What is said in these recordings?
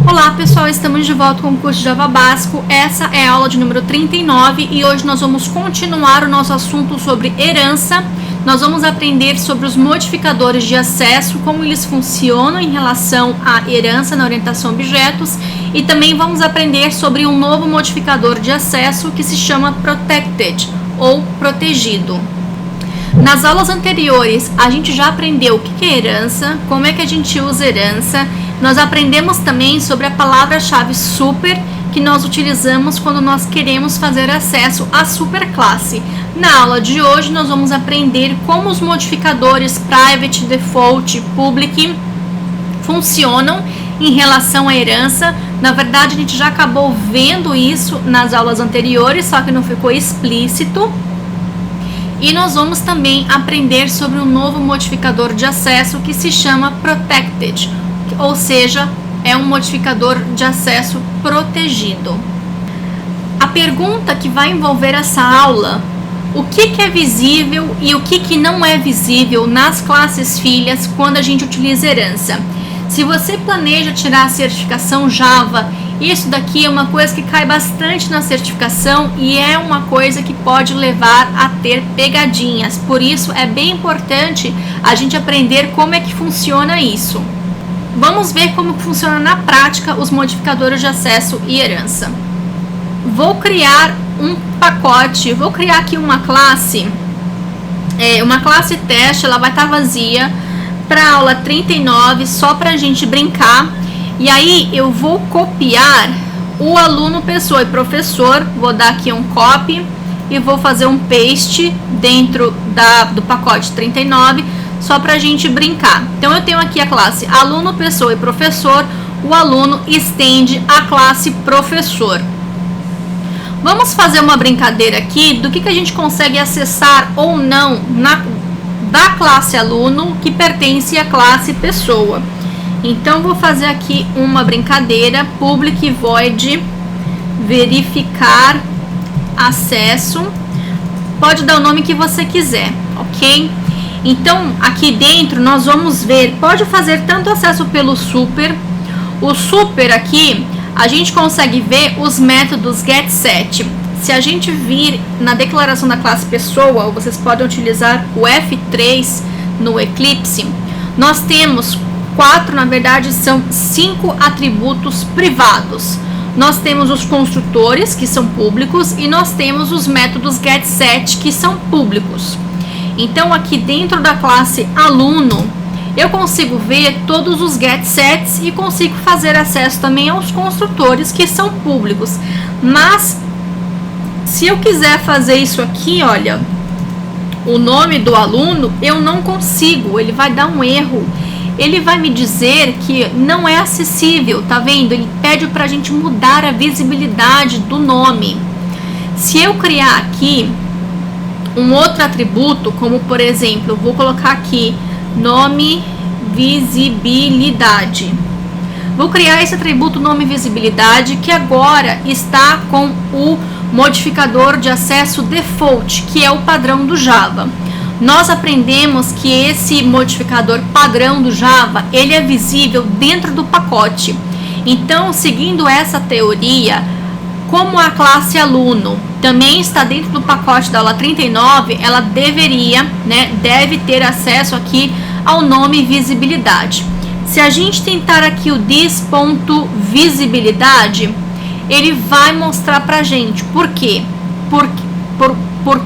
Olá pessoal, estamos de volta com o curso de Java Básico. Essa é a aula de número 39 e hoje nós vamos continuar o nosso assunto sobre herança. Nós vamos aprender sobre os modificadores de acesso, como eles funcionam em relação à herança na orientação a objetos, e também vamos aprender sobre um novo modificador de acesso que se chama Protected ou protegido. Nas aulas anteriores a gente já aprendeu o que é herança, como é que a gente usa herança. Nós aprendemos também sobre a palavra-chave super, que nós utilizamos quando nós queremos fazer acesso à superclasse. Na aula de hoje nós vamos aprender como os modificadores private, default, public funcionam em relação à herança. Na verdade a gente já acabou vendo isso nas aulas anteriores, só que não ficou explícito. E nós vamos também aprender sobre um novo modificador de acesso que se chama Protected, ou seja, é um modificador de acesso protegido. A pergunta que vai envolver essa aula: o que é visível e o que não é visível nas classes filhas quando a gente utiliza herança? Se você planeja tirar a certificação Java, isso daqui é uma coisa que cai bastante na certificação e é uma coisa que pode levar a ter pegadinhas. Por isso é bem importante a gente aprender como é que funciona isso. Vamos ver como funciona na prática os modificadores de acesso e herança. Vou criar um pacote, vou criar aqui uma classe teste, ela vai estar vazia para a aula 39, só para a gente brincar. E aí eu vou copiar o aluno, pessoa e professor, vou dar aqui um copy e vou fazer um paste dentro do pacote 39, só para a gente brincar. Então eu tenho aqui a classe aluno, pessoa e professor, o aluno estende a classe professor. Vamos fazer uma brincadeira aqui do que a gente consegue acessar ou não da classe aluno que pertence à classe pessoa. Então vou fazer aqui uma brincadeira: public void verificar acesso. Pode dar o nome que você quiser, ok? Então aqui dentro nós vamos ver, pode fazer tanto acesso pelo super. O super aqui a gente consegue ver os métodos getSet. Se a gente vir na declaração da classe pessoa, ou vocês podem utilizar o F3 no Eclipse, nós temos na verdade são 5 atributos privados. Nós temos os construtores, que são públicos, e nós temos os métodos getSet, que são públicos. Então aqui dentro da classe aluno eu consigo ver todos os getSets e consigo fazer acesso também aos construtores, que são públicos. Mas se eu quiser fazer isso aqui, olha, o nome do aluno, eu não consigo, ele vai dar um erro. Ele vai me dizer que não é acessível, tá vendo? Ele pede para a gente mudar a visibilidade do nome. Se eu criar aqui um outro atributo, como por exemplo, vou colocar aqui nome visibilidade. Vou criar esse atributo nome visibilidade, que agora está com o modificador de acesso default, que é o padrão do Java. Nós aprendemos que esse modificador padrão do Java, ele é visível dentro do pacote. Então, seguindo essa teoria, como a classe aluno também está dentro do pacote da aula 39, ela deve ter acesso aqui ao nome visibilidade. Se a gente tentar aqui o this.visibilidade, ele vai mostrar pra gente. Por quê? Por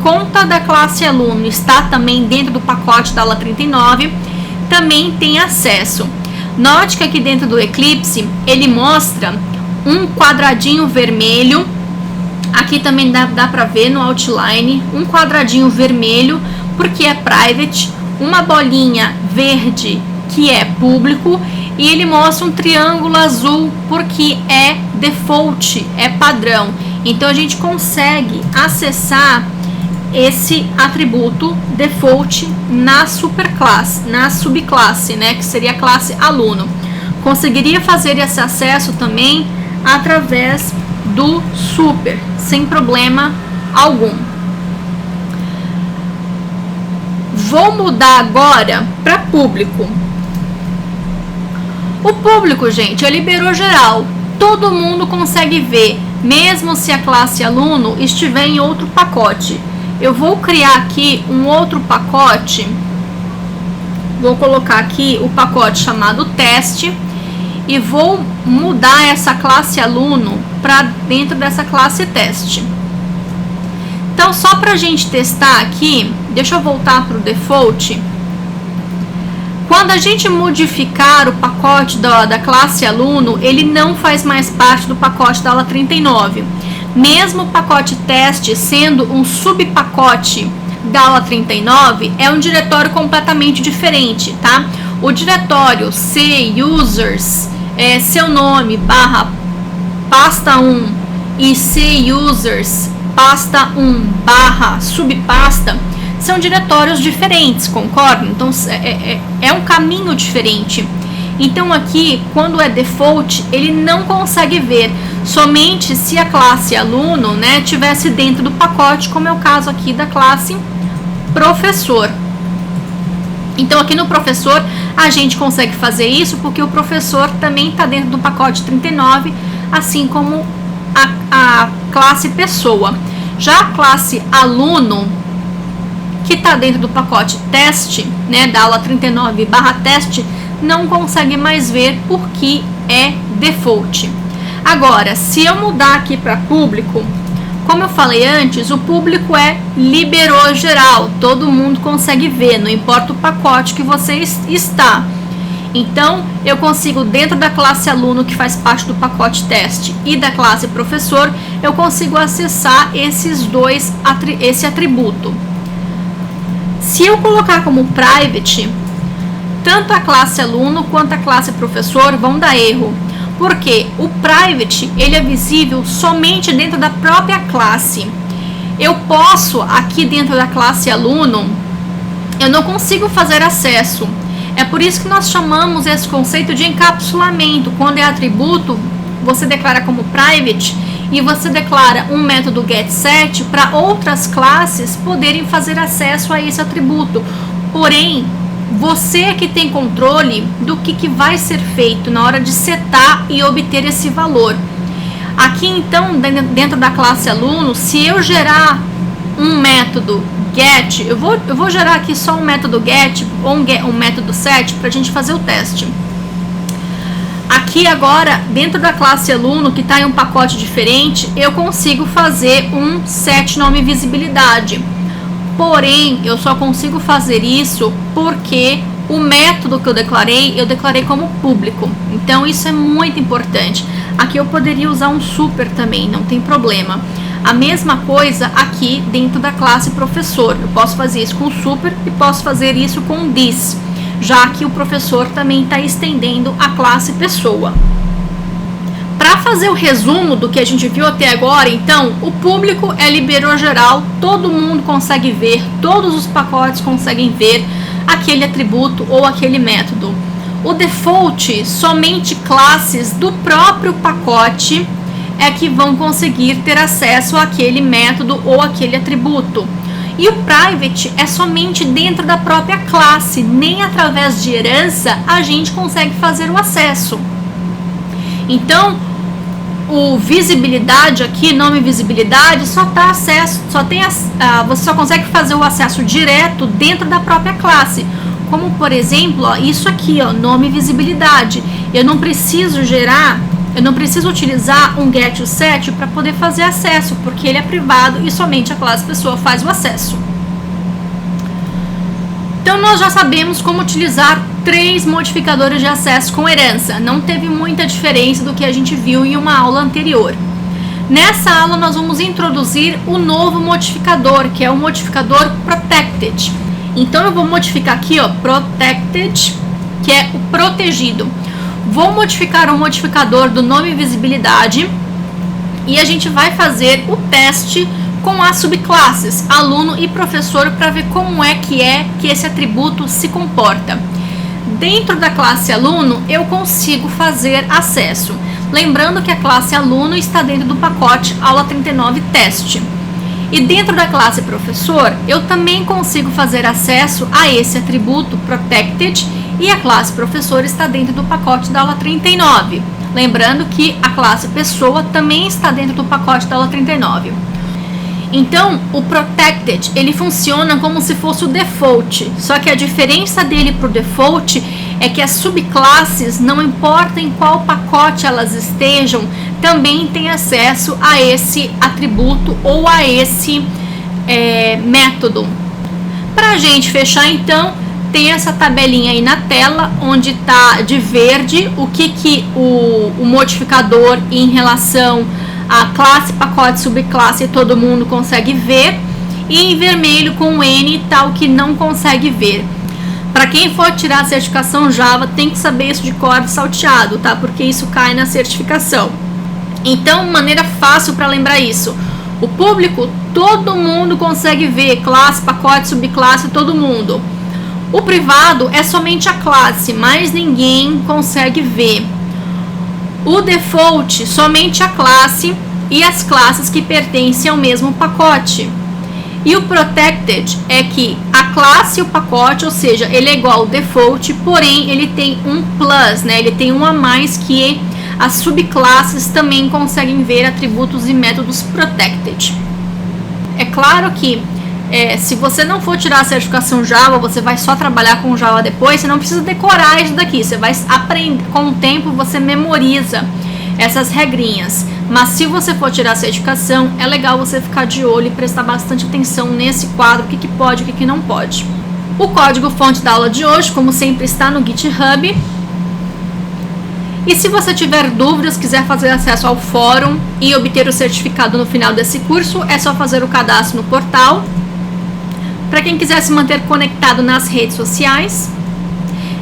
conta da classe aluno está também dentro do pacote da aula 39, também tem acesso. Note que aqui dentro do Eclipse, ele mostra um quadradinho vermelho. Aqui também dá para ver no outline, um quadradinho vermelho, porque é private, uma bolinha verde, que é público, e ele mostra um triângulo azul, porque é default, é padrão. Então a gente consegue acessar esse atributo default na superclasse, na subclasse, que seria a classe aluno. Conseguiria fazer esse acesso também através do super, sem problema algum. Vou mudar agora para público. O público, gente, liberou geral. Todo mundo consegue ver, mesmo se a classe aluno estiver em outro pacote. Eu vou criar aqui um outro pacote. Vou colocar aqui o pacote chamado teste e vou mudar essa classe aluno para dentro dessa classe teste. Então, só para a gente testar aqui, deixa eu voltar para o default. Quando a gente modificar o pacote da classe aluno, ele não faz mais parte do pacote da aula 39. Mesmo o pacote teste sendo um subpacote da aula 39, é um diretório completamente diferente, tá? O diretório C users, seu nome, barra pasta 1 e C users, pasta 1, barra subpasta, são diretórios diferentes, concordam? Então, é um caminho diferente. Então, aqui, quando é default, ele não consegue ver, somente se a classe aluno, né, tivesse dentro do pacote, como é o caso aqui da classe professor. Então, aqui no professor, a gente consegue fazer isso, porque o professor também está dentro do pacote 39, assim como a classe pessoa. Já a classe aluno, que está dentro do pacote teste, né, da aula 39/teste, não consegue mais ver porque é default. Agora, se eu mudar aqui para público, como eu falei antes, o público liberou geral, todo mundo consegue ver, não importa o pacote que você está. Então, eu consigo, dentro da classe aluno, que faz parte do pacote teste, e da classe professor, eu consigo acessar esse atributo. Se eu colocar como private, tanto a classe aluno quanto a classe professor vão dar erro, porque o private ele é visível somente dentro da própria classe. Eu posso, aqui dentro da classe aluno, eu não consigo fazer acesso. É por isso que nós chamamos esse conceito de encapsulamento. Quando é atributo, você declara como private e você declara um método getSet para outras classes poderem fazer acesso a esse atributo. Porém, você é que tem controle do que vai ser feito na hora de setar e obter esse valor. Aqui, então, dentro da classe aluno, se eu gerar um método get, eu vou gerar aqui só um método get ou um método set para a gente fazer o teste. Aqui agora, dentro da classe aluno, que está em um pacote diferente, eu consigo fazer um set nome visibilidade. Porém, eu só consigo fazer isso porque o método que eu declarei como público. Então, isso é muito importante. Aqui eu poderia usar um super também, não tem problema. A mesma coisa aqui dentro da classe professor. Eu posso fazer isso com super e posso fazer isso com this, já que o professor também está estendendo a classe pessoa. Para fazer o resumo do que a gente viu até agora, então, o público liberou geral, todo mundo consegue ver, todos os pacotes conseguem ver aquele atributo ou aquele método. O default, somente classes do próprio pacote é que vão conseguir ter acesso àquele método ou aquele atributo. E o private é somente dentro da própria classe, nem através de herança a gente consegue fazer o acesso. Então, o visibilidade aqui, nome visibilidade, você só consegue fazer o acesso direto dentro da própria classe. Como, por exemplo, ó, isso aqui, ó, nome visibilidade. Eu não preciso utilizar um getSet para poder fazer acesso, porque ele é privado e somente a classe pessoa faz o acesso. Então, nós já sabemos como utilizar 3 modificadores de acesso com herança. Não teve muita diferença do que a gente viu em uma aula anterior. Nessa aula, nós vamos introduzir o novo modificador, que é o modificador Protected. Então, eu vou modificar aqui, ó, Protected, que é o protegido. Vou modificar o modificador do nome visibilidade e a gente vai fazer o teste com as subclasses aluno e professor para ver como é que esse atributo se comporta. Dentro da classe aluno, eu consigo fazer acesso. Lembrando que a classe aluno está dentro do pacote aula 39 teste. E dentro da classe professor, eu também consigo fazer acesso a esse atributo protected E a classe professor está dentro do pacote da aula 39. Lembrando que a classe pessoa também está dentro do pacote da aula 39. Então, o Protected, ele funciona como se fosse o default, só que a diferença dele para o default é que as subclasses, não importa em qual pacote elas estejam, também têm acesso a esse atributo ou a esse método. Para a gente fechar, então, tem essa tabelinha aí na tela, onde está de verde o que o modificador em relação a classe, pacote, subclasse, todo mundo consegue ver, e em vermelho com N tá o que não consegue ver. Para quem for tirar a certificação Java, tem que saber isso de cor salteado, tá? Porque isso cai na certificação. Então, maneira fácil para lembrar isso. O público, todo mundo consegue ver, classe, pacote, subclasse, todo mundo. O privado é somente a classe, mas ninguém consegue ver. O default, somente a classe e as classes que pertencem ao mesmo pacote. E o protected é que a classe e o pacote, ou seja, ele é igual ao default, porém ele tem um plus, né? Ele tem um a mais, que as subclasses também conseguem ver atributos e métodos protected. É claro que se você não for tirar a certificação Java, você vai só trabalhar com Java depois, você não precisa decorar isso daqui, você vai aprender, com o tempo você memoriza essas regrinhas. Mas se você for tirar a certificação, é legal você ficar de olho e prestar bastante atenção nesse quadro, o que pode e o que não pode. O código fonte da aula de hoje, como sempre, está no GitHub. E se você tiver dúvidas, quiser fazer acesso ao fórum e obter o certificado no final desse curso, é só fazer o cadastro no portal. Para quem quiser se manter conectado nas redes sociais.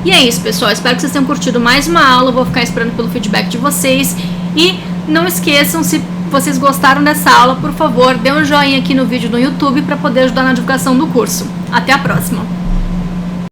E é isso, pessoal. Espero que vocês tenham curtido mais uma aula. Vou ficar esperando pelo feedback de vocês. E não esqueçam, se vocês gostaram dessa aula, por favor, dê um joinha aqui no vídeo no YouTube para poder ajudar na divulgação do curso. Até a próxima!